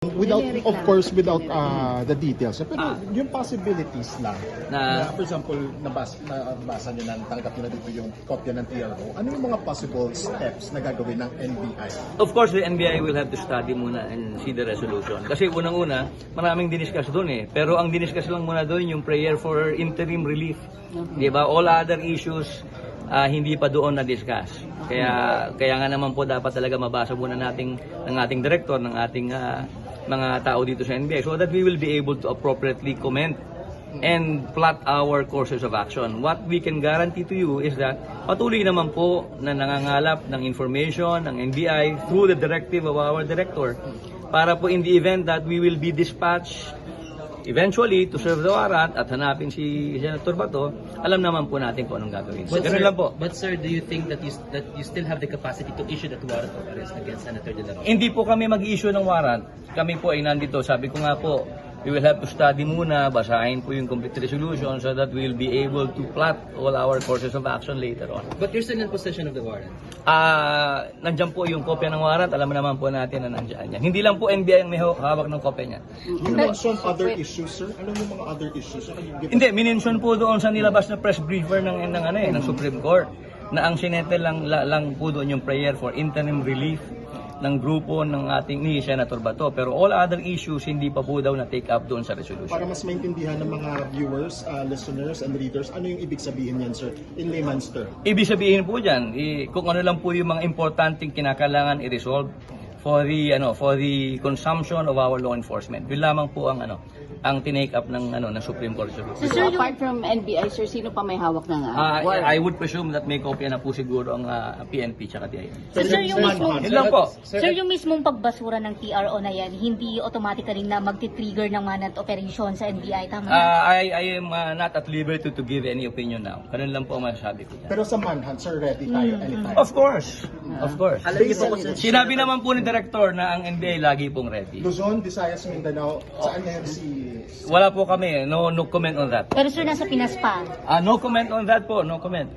Without, of course, without the details. Pero yung possibilities lang, na for example, nabasa nyo na, tanggap nyo na dito yung kopya ng TRO, ano yung mga possible steps na gagawin ng NBI? Of course, the NBI will have to study muna and see the resolution. Kasi unang-una, maraming diniscuss doon eh. Pero ang diniscuss lang muna doon yung prayer for interim relief. Diba? All other issues, hindi pa doon na-discuss. Kaya nga naman po dapat talaga mabasa muna ng ating director, ng ating mga tao dito sa NBI so that we will be able to appropriately comment and plot our courses of action. What we can guarantee to you is that patuloy naman po na nangangalap ng information ng NBI through the directive of our director para po in the event that we will be dispatched eventually to serve the warrant at hanapin si Senator Bato, alam naman po natin kung anong gagawin. Ganun lang po. But sir, do you think that you still have the capacity to issue that warrant of arrest against Senator De La Rosa? Hindi po kami mag-issue ng warrant. Kami po ay nandito. Sabi ko nga po, we will have to study muna, basahin po yung complete resolution so that we will be able to plot all our courses of action later on. But you're still in possession of the warrant? Nandyan po yung kopya ng warrant. Alam naman po natin na nandyan yan. Hindi lang po NBI ang may hawak ng kopya niya. You mentioned other issues, sir. Ano yung mga other issues? Hindi, minention po doon sa nilabas na press briefer ng Supreme Court na ang sinete lang po doon yung prayer for interim relief ng grupo ng ating ni Senator Bato. Pero all other issues hindi pa po daw na-take up doon sa resolution. Para mas maintindihan ng mga viewers, listeners, and readers, ano yung ibig sabihin yan, sir? In layman's term. Ibig sabihin po dyan, kung ano lang po yung mga importanteng kinakailangan i-resolve for the consumption of our law enforcement. Yun lamang po ang tinake up ng Supreme Court resolution. So, sir, apart from NBI, sir, sino pa may hawak ng warrant? I would presume that may kopya na po siguro ang PNP tsaka DILG. So, sir, yung mismong, Yun lang po. sir, yung mismong pagbasura ng TRO na yan, hindi automatically na magti-trigger ng manhunt operation sa NBI, tama? I am not at liberty to give any opinion now. Ganun lang po ang masasabi ko dyan. Pero sa manhunt, sir, ready tayo anytime. Of course. Of course. Sinabi naman po ni Director na ang NBI lagi pong ready. Luzon, Visayas, Mindanao, saan na yan si... Wala po kami. No comment on that. Pero sir, nasa Pinas pa. No comment on that po. No comment.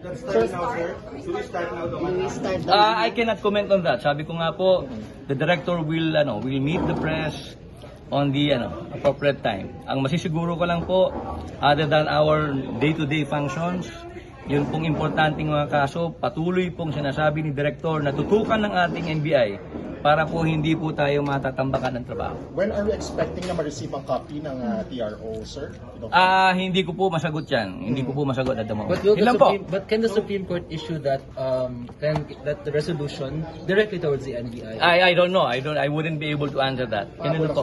I cannot comment on that. Sabi ko nga po, the director will meet the press on the appropriate time. Ang masisiguro ko lang po, other than our day-to-day functions, yun pong importanteng mga kaso, patuloy pong sinasabi ni Director na tutukan ng ating NBI para po hindi po tayo matatambakan ng trabaho. When are we expecting na ma-receive ang copy ng TRO, sir? Hindi ko po masagot yan. Hindi ko po masagot at the moment. But can the Supreme Court issue that the resolution directly towards the NBI? I don't know. I wouldn't be able to answer that. Ganun po.